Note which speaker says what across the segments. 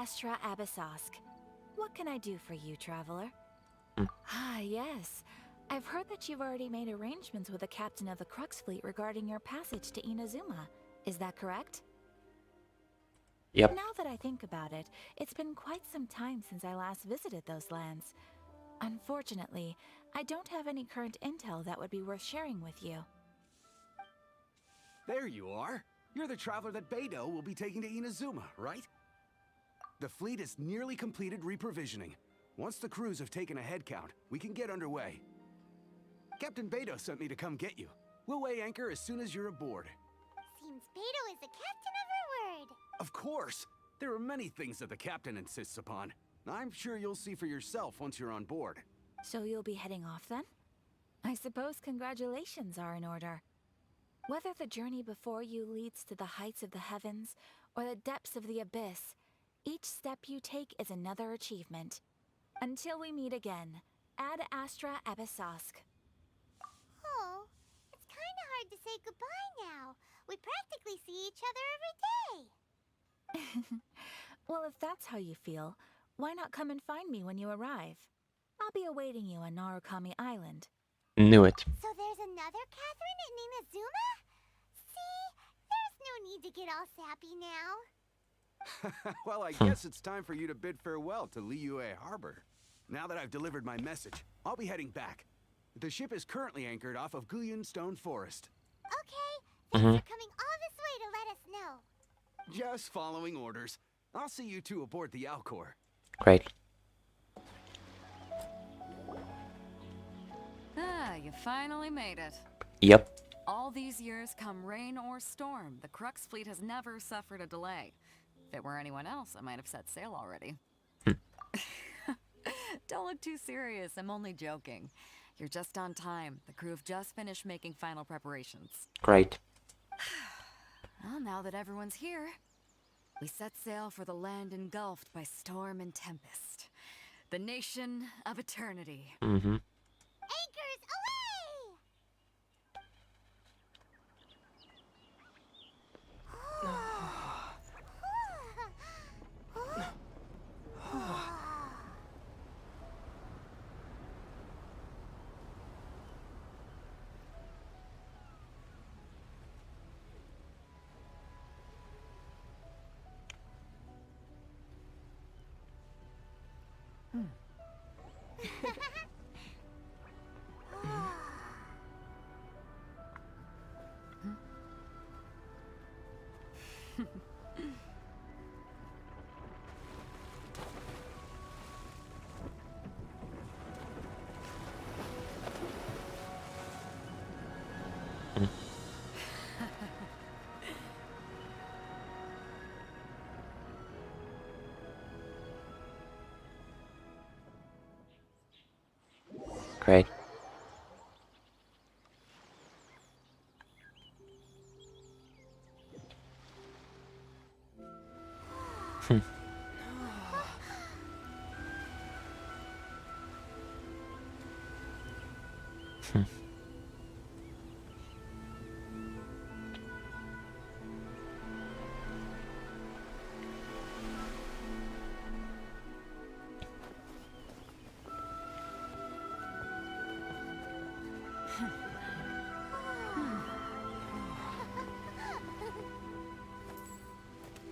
Speaker 1: Astra Abyssosk. What can I do for you, traveler? Ah, yes. I've heard that you've already made arrangements with the captain of the Crux fleet regarding your passage to Inazuma. Is that correct?
Speaker 2: Yep.
Speaker 1: Now that I think about it, it's been quite some time since I last visited those lands. Unfortunately, I don't have any current intel that would be worth sharing with you.
Speaker 3: There you are. You're the traveler that Beidou will be taking to Inazuma, right? The fleet is nearly completed reprovisioning. Once the crews have taken a head count, we can get underway. Captain Beidou sent me to come get you. We'll weigh anchor as soon as you're aboard.
Speaker 4: Seems Beidou is the captain of her word.
Speaker 3: Of course! There are many things that the captain insists upon. I'm sure you'll see for yourself once you're on board.
Speaker 1: So you'll be heading off then? I suppose congratulations are in order. Whether the journey before you leads to the heights of the heavens or the depths of the abyss, each step you take is another achievement. Until we meet again, Ad Astra Abyssosk.
Speaker 4: Oh, it's kind of hard to say goodbye now. We practically see each other every day.
Speaker 1: Well, if that's how you feel, why not come and find me when you arrive? I'll be awaiting you on Narukami Island.
Speaker 2: Knew it.
Speaker 4: So there's another Catherine in Inazuma? See, there's no need to get all sappy now.
Speaker 3: Well, I guess it's time for you to bid farewell to Liyue Harbor. Now that I've delivered my message, I'll be heading back. The ship is currently anchored off of Guyun Stone Forest.
Speaker 4: Okay, thanks for coming all this way to let us know.
Speaker 3: Just following orders. I'll see you two aboard the Alcor.
Speaker 2: Great.
Speaker 5: Ah, you finally made it.
Speaker 2: Yep.
Speaker 5: All these years, come rain or storm, the Crux fleet has never suffered a delay. If it were anyone else, I might have set sail already. Don't look too serious, I'm only joking. You're just on time. The crew have just finished making final preparations.
Speaker 2: Great.
Speaker 5: Well, now that everyone's here, we set sail for the land engulfed by storm and tempest. The nation of eternity.
Speaker 2: Mm-hmm.
Speaker 4: Anchors away!
Speaker 2: Great.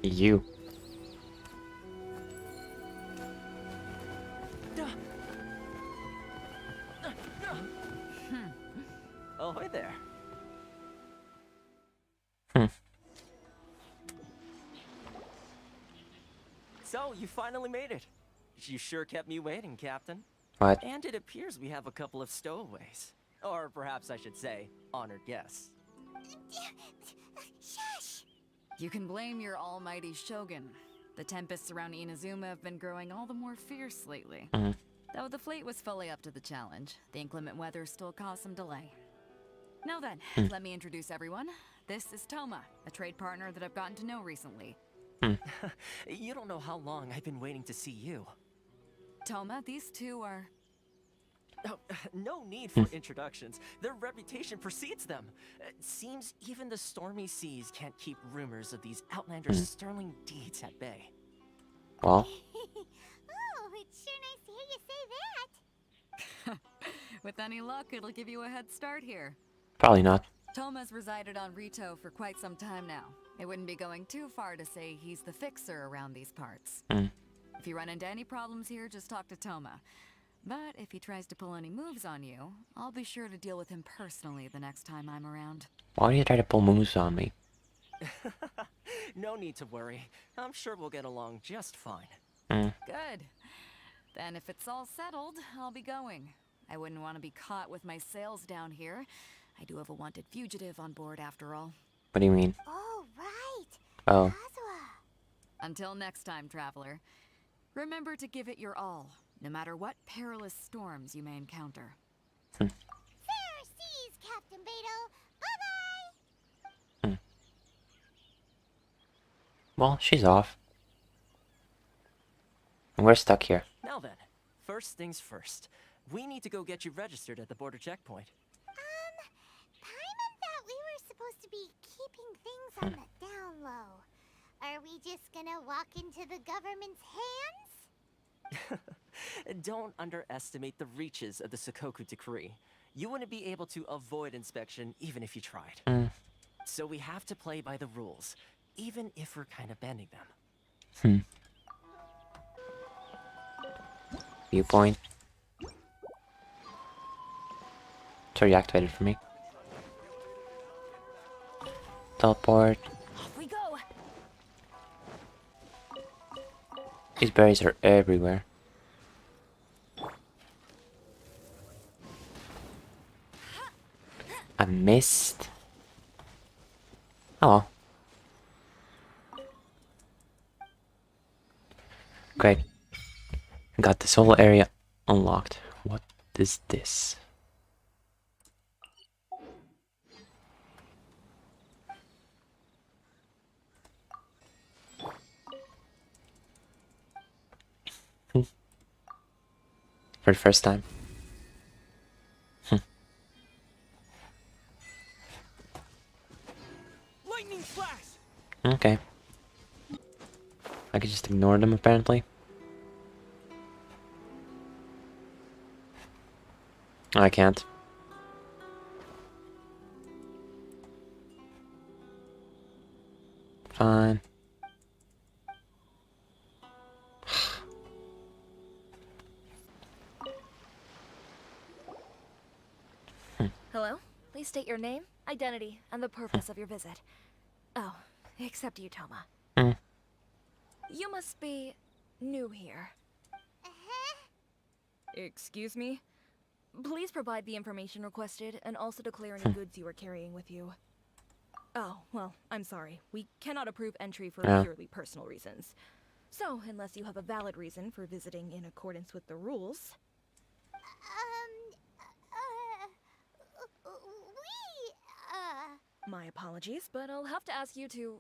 Speaker 2: You.
Speaker 6: Ahoy there. So, you finally made it. You sure kept me waiting, Captain.
Speaker 2: What?
Speaker 6: And it appears we have a couple of stowaways. Or perhaps I should say, honored guests.
Speaker 4: Shush!
Speaker 5: You can blame your almighty shogun. The tempests around Inazuma have been growing all the more fierce lately. Though the fleet was fully up to the challenge, the inclement weather still caused some delay. Now then, let me introduce everyone. This is Toma, a trade partner that I've gotten to know recently.
Speaker 6: You don't know how long I've been waiting to see you.
Speaker 5: Toma, these two are...
Speaker 6: Oh, no need for introductions. Their reputation precedes them. Seems even the stormy seas can't keep rumors of these outlanders' sterling deeds at bay.
Speaker 2: Well,
Speaker 4: Oh, it's sure nice to hear you say that.
Speaker 5: With any luck, it'll give you a head start here.
Speaker 2: probably not.
Speaker 5: Toma's resided on Rito for quite some time now. It wouldn't be going too far to say he's the fixer around these parts.
Speaker 2: Mm.
Speaker 5: If you run into any problems here, just talk to Toma. But if he tries to pull any moves on you, I'll be sure to deal with him personally the next time I'm around.
Speaker 2: Why do you try to pull moves on me?
Speaker 6: No need to worry. I'm sure we'll get along just fine.
Speaker 2: Mm.
Speaker 5: Good. Then if it's all settled, I'll be going. I wouldn't want to be caught with my sails down here. I do have a wanted fugitive on board after all.
Speaker 2: What do you mean?
Speaker 4: Oh, right.
Speaker 2: Oh,
Speaker 4: Azua.
Speaker 5: Until next time, traveler. Remember to give it your all, no matter what perilous storms you may encounter.
Speaker 4: Fair seas, Captain Beto. Bye-bye.
Speaker 2: well, she's off. And we're stuck here.
Speaker 6: Now then, first things first. We need to go get you registered at the border checkpoint.
Speaker 4: Paimon thought we were supposed to be keeping things on the down low. Are we just gonna walk into the government's hands?
Speaker 6: Don't underestimate the reaches of the Sakoku Decree. You wouldn't be able to avoid inspection even if you tried.
Speaker 2: Mm.
Speaker 6: So we have to play by the rules, even if we're kind of bending them.
Speaker 2: Hmm. Viewpoint. It's already activated for me. Teleport.
Speaker 1: Off we go!
Speaker 2: These berries are everywhere. I missed. Oh well. Great. Got this whole area unlocked. What is this? For the first time.
Speaker 6: Lightning flash!
Speaker 2: Okay. I could just ignore them apparently. I can't. Fine.
Speaker 1: Hello? Please state your name, identity, and the purpose of your visit. Oh, except you, Toma.
Speaker 2: Mm.
Speaker 1: You must be new here.
Speaker 4: Uh-huh.
Speaker 1: Excuse me? Please provide the information requested and also declare any goods you are carrying with you. Oh, well, I'm sorry. We cannot approve entry for
Speaker 2: Yeah.
Speaker 1: purely personal reasons. So, unless you have a valid reason for visiting in accordance with the rules... My apologies, but I'll have to ask you to...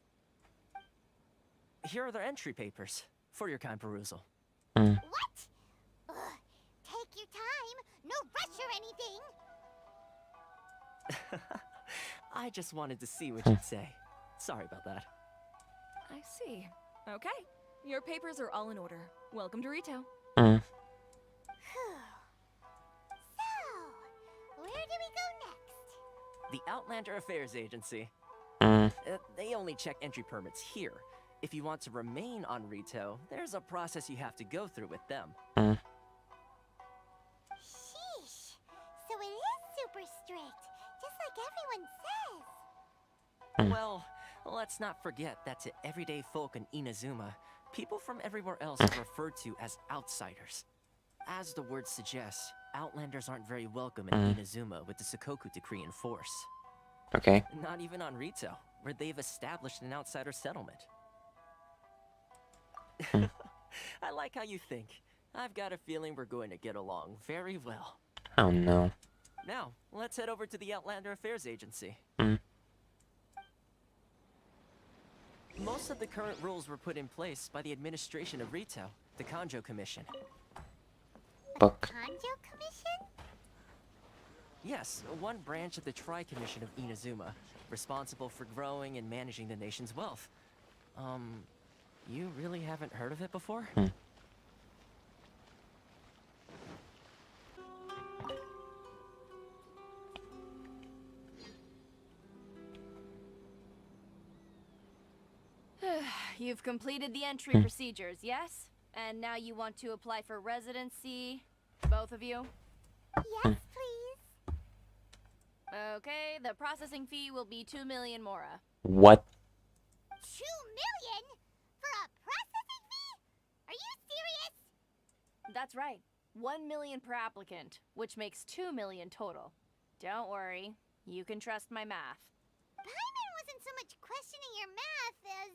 Speaker 6: Here are their entry papers for your kind perusal.
Speaker 2: Mm.
Speaker 4: What? Ugh, take your time. No rush or anything.
Speaker 6: I just wanted to see what you'd say. Sorry about that.
Speaker 1: I see. Okay. Your papers are all in order. Welcome to Rito.
Speaker 2: Mm.
Speaker 4: So, where do we go next?
Speaker 6: The Outlander Affairs Agency.
Speaker 2: Mm.
Speaker 6: They only check entry permits here. If you want to remain on Rito, there's a process you have to go through with them.
Speaker 2: Mm.
Speaker 4: Sheesh. So it is super strict, just like everyone says.
Speaker 2: Mm.
Speaker 6: Well, let's not forget that to everyday folk in Inazuma, people from everywhere else are referred to as outsiders. As the word suggests, Outlanders aren't very welcome in Inazuma with the Sakoku Decree in force.
Speaker 2: Okay.
Speaker 6: Not even on Rito, where they've established an outsider settlement. I like how you think. I've got a feeling we're going to get along very well.
Speaker 2: Oh no.
Speaker 6: Now, let's head over to the Outlander Affairs Agency.
Speaker 2: Mm.
Speaker 6: Most of the current rules were put in place by the administration of Rito, the Kanjo Commission.
Speaker 2: Book.
Speaker 4: Kanjo Commission?
Speaker 6: Yes, one branch of the Tri-Commission of Inazuma, responsible for growing and managing the nation's wealth. You really haven't heard of it before?
Speaker 7: You've completed the entry procedures, yes? And now you want to apply for residency? Both of you?
Speaker 4: Yes, please.
Speaker 7: Okay, the processing fee will be 2 million mora.
Speaker 2: What?
Speaker 4: 2 million? For a processing fee? Are you serious?
Speaker 7: That's right. 1 million per applicant, which makes 2 million total. Don't worry, you can trust my math.
Speaker 4: Paimon wasn't so much questioning your math as...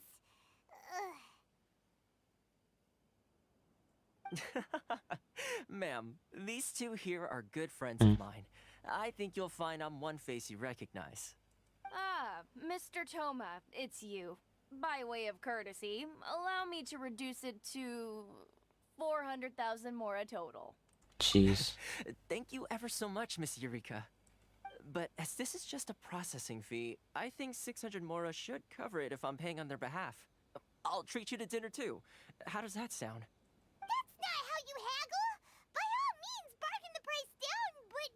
Speaker 6: Ma'am, these two here are good friends of mine. I think you'll find I'm one face you recognize.
Speaker 7: Ah, Mr. Toma, it's you. By way of courtesy, allow me to reduce it to 400,000 mora total.
Speaker 2: Jeez.
Speaker 6: Thank you ever so much, Miss Eureka. But as this is just a processing fee, I think 600 mora should cover it if I'm paying on their behalf. I'll treat you to dinner too. How does that sound?
Speaker 4: That's not how you haggle! By all means, bargain the price down, but...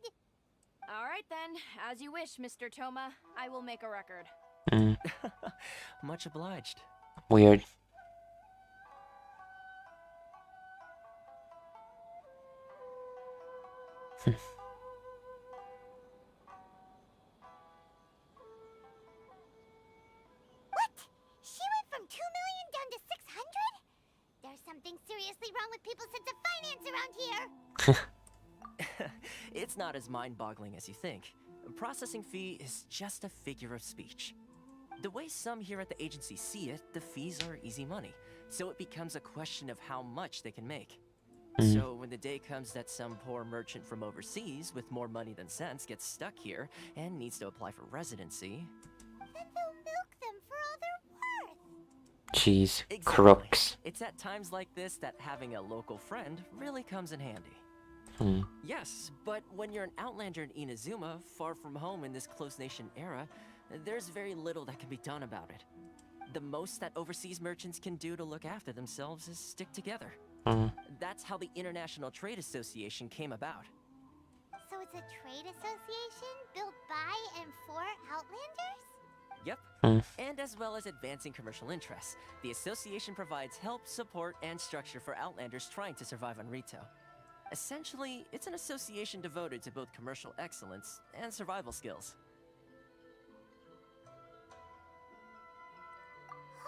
Speaker 7: All right then, as you wish, Mr. Toma. I will make a record.
Speaker 6: Much obliged.
Speaker 2: Weird.
Speaker 4: What? She went from 2 million down to 600? There's something seriously wrong with people's sense of finance around here.
Speaker 6: It's not as mind-boggling as you think. A processing fee is just a figure of speech. The way some here at the agency see it, the fees are easy money, so it becomes a question of how much they can make. So when the day comes that some poor merchant from overseas with more money than sense gets stuck here and needs to apply for residency...
Speaker 4: Then they'll milk them for all they're worth.
Speaker 2: Jeez.
Speaker 6: Exactly.
Speaker 2: Crooks.
Speaker 6: It's at times like this that having a local friend really comes in handy. Yes, but when you're an outlander in Inazuma, far from home in this closed nation era, there's very little that can be done about it. The most that overseas merchants can do to look after themselves is stick together. That's how the International Trade Association came about.
Speaker 4: So it's a trade association built by and for Outlanders?
Speaker 6: Yep. And as well as advancing commercial interests, the association provides help, support, and structure for Outlanders trying to survive on Rito. Essentially, it's an association devoted to both commercial excellence and survival skills.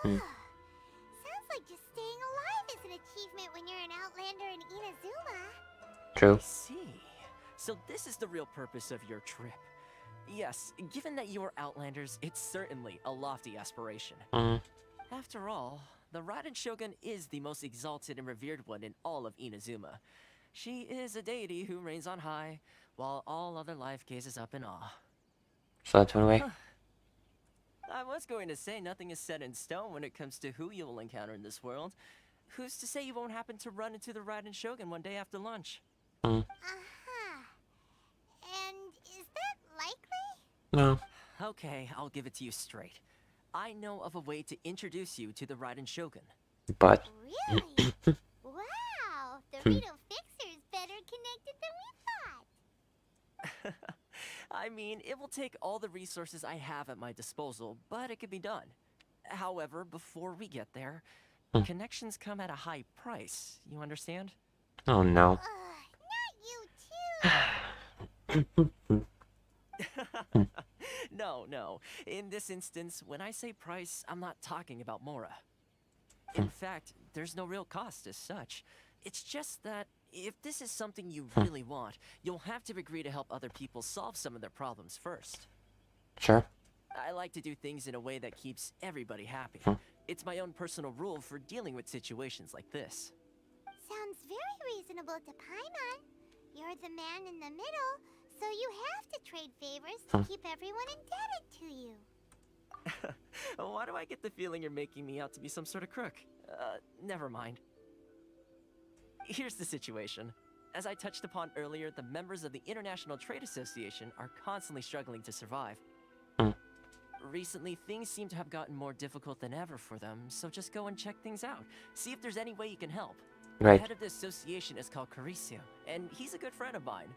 Speaker 4: Sounds like just staying alive is an achievement when you're an Outlander in Inazuma.
Speaker 2: True.
Speaker 6: I see. So this is the real purpose of your trip. Yes, given that you are Outlanders, it's certainly a lofty aspiration. After all, the Raiden Shogun is the most exalted and revered one in all of Inazuma. She is a deity who reigns on high, while all other life gazes up in awe.
Speaker 2: So that's one way.
Speaker 6: I was going to say nothing is set in stone when it comes to who you will encounter in this world. Who's to say you won't happen to run into the Raiden Shogun one day after lunch?
Speaker 4: And is that likely?
Speaker 2: No.
Speaker 6: Okay, I'll give it to you straight. I know of a way to introduce you to the Raiden Shogun.
Speaker 2: But
Speaker 4: Really? Wow, the Rito Fixer's better connected than we thought.
Speaker 6: I mean, it will take all the resources I have at my disposal, but it could be done. However, before we get there, connections come at a high price, you understand?
Speaker 2: oh no.
Speaker 4: Not you too.
Speaker 6: No. In this instance, when I say price, I'm not talking about Mora. In fact, there's no real cost as such. It's just that if this is something you really want, you'll have to agree to help other people solve some of their problems first.
Speaker 2: Sure.
Speaker 6: I like to do things in a way that keeps everybody happy. It's my own personal rule for dealing with situations like this.
Speaker 4: Sounds very reasonable to Paimon. You're the man in the middle, so you have to trade favors to keep everyone indebted to you.
Speaker 6: Why do I get the feeling you're making me out to be some sort of crook? Never mind. Here's the situation. As I touched upon earlier, the members of the International Trade Association are constantly struggling to survive. Recently, things seem to have gotten more difficult than ever for them, so just go and check things out. See if there's any way you can help. The
Speaker 2: Right.
Speaker 6: head of the association is called Carisio, and he's a good friend of mine.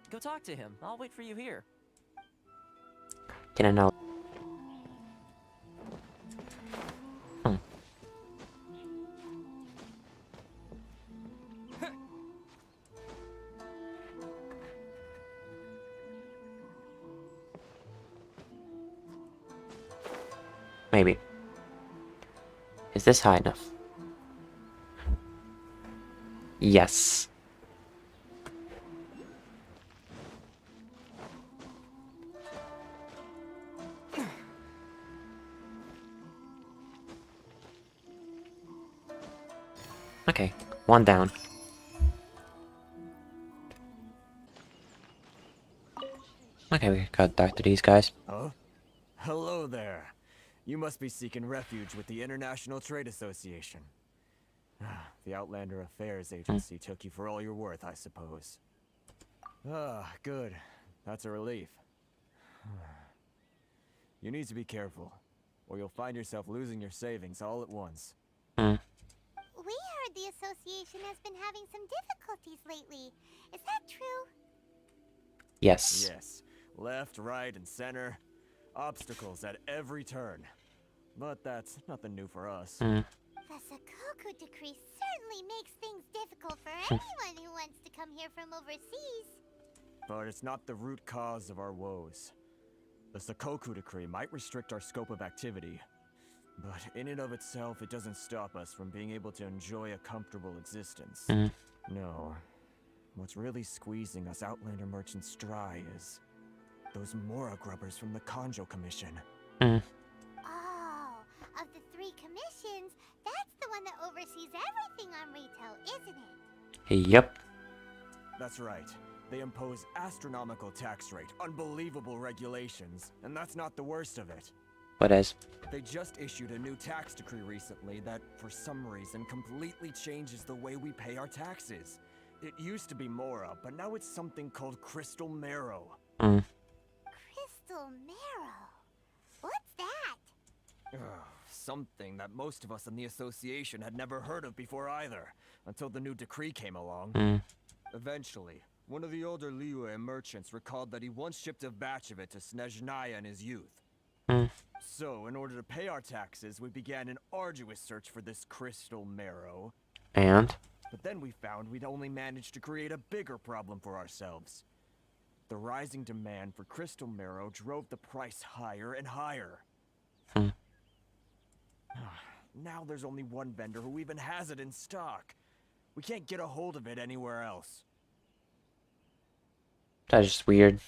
Speaker 6: Go talk to him. I'll wait for you here.
Speaker 2: Can I now? Maybe. Is this high enough? Yes. Okay, one down. Okay, we gotta talk to these guys.
Speaker 8: Huh? Hello there. You must be seeking refuge with the International Trade Association. The Outlander Affairs Agency took you for all you're worth, I suppose. Ah, good. That's a relief. You need to be careful, or you'll find yourself losing your savings all at once.
Speaker 4: We heard the association has been having some difficulties lately. Is that true?
Speaker 2: Yes.
Speaker 8: Yes. Left, right, and center. Obstacles at every turn. But that's nothing new for us.
Speaker 4: The Sakoku decree certainly makes things difficult for anyone who wants to come here from overseas.
Speaker 8: But it's not the root cause of our woes. The Sakoku decree might restrict our scope of activity, but in and of itself, it doesn't stop us from being able to enjoy a comfortable existence. No. What's really squeezing us Outlander merchants dry is those Mora grubbers from the Kanjo Commission.
Speaker 4: Oh, of the 3 commissions, that's the one that oversees everything on retail, isn't it?
Speaker 2: Yep.
Speaker 8: That's right. They impose astronomical tax rate, unbelievable regulations, and that's not the worst of it.
Speaker 2: What is?
Speaker 8: They just issued a new tax decree recently that, for some reason, completely changes the way we pay our taxes. It used to be Mora, but now it's something called Crystal Marrow.
Speaker 4: Crystal Marrow? What's that?
Speaker 8: Something that most of us in the association had never heard of before either, until the new decree came along. Eventually, one of the older Liyue merchants recalled that he once shipped a batch of it to Snezhnaya in his youth. So, in order to pay our taxes, we began an arduous search for this Crystal Marrow.
Speaker 2: And?
Speaker 8: But then we found we'd only managed to create a bigger problem for ourselves. The rising demand for Crystal Marrow drove the price higher and higher. Now there's only one vendor who even has it in stock. We can't get a hold of it anywhere else.
Speaker 2: That's just weird.
Speaker 4: Isn't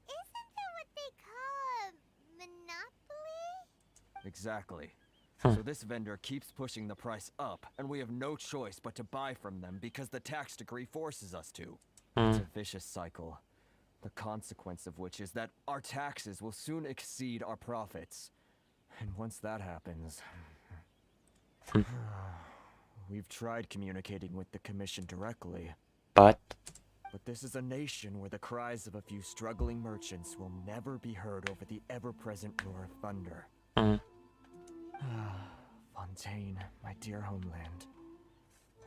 Speaker 4: that what they call a monopoly?
Speaker 8: Exactly. So this vendor keeps pushing the price up, and we have no choice but to buy from them because the tax decree forces us to. It's a vicious cycle. The consequence of which is that our taxes will soon exceed our profits. And once that happens... We've tried communicating with the Commission directly.
Speaker 2: But
Speaker 8: this is a nation where the cries of a few struggling merchants will never be heard over the ever-present roar of thunder. Fontaine, my dear homeland.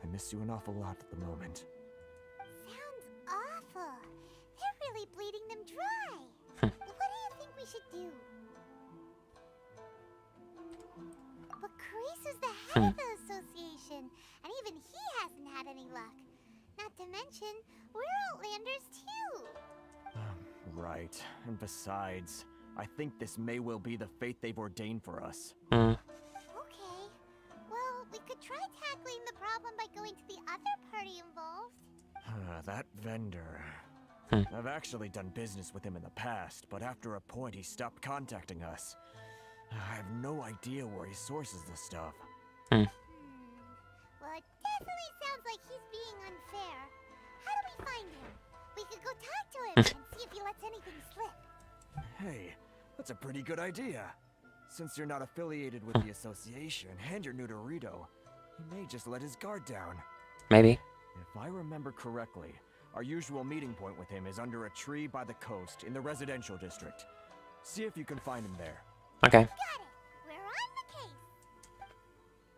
Speaker 8: I miss you an awful lot at the moment.
Speaker 4: Sounds awful. They're really bleeding them dry. What do you think we should do? But Carice's the head of the association, and even he hasn't had any luck. Not to mention, we're Outlanders too.
Speaker 8: Right. And besides, I think this may well be the fate they've ordained for us.
Speaker 4: Okay. Well, we could try tackling the problem by going to the other party involved.
Speaker 8: That vendor. I've actually done business with him in the past, but after a point he stopped contacting us. I have no idea where he sources this stuff.
Speaker 4: Well, it definitely sounds like he's being unfair. How do we find him? We could go talk to him and see if he lets anything slip.
Speaker 8: Hey, that's a pretty good idea. Since you're not affiliated with the association and you're new to Rito, he may just let his guard down.
Speaker 2: maybe.
Speaker 8: If I remember correctly, our usual meeting point with him is under a tree by the coast in the residential district. See if you can find him there.
Speaker 2: Okay.
Speaker 4: Got it.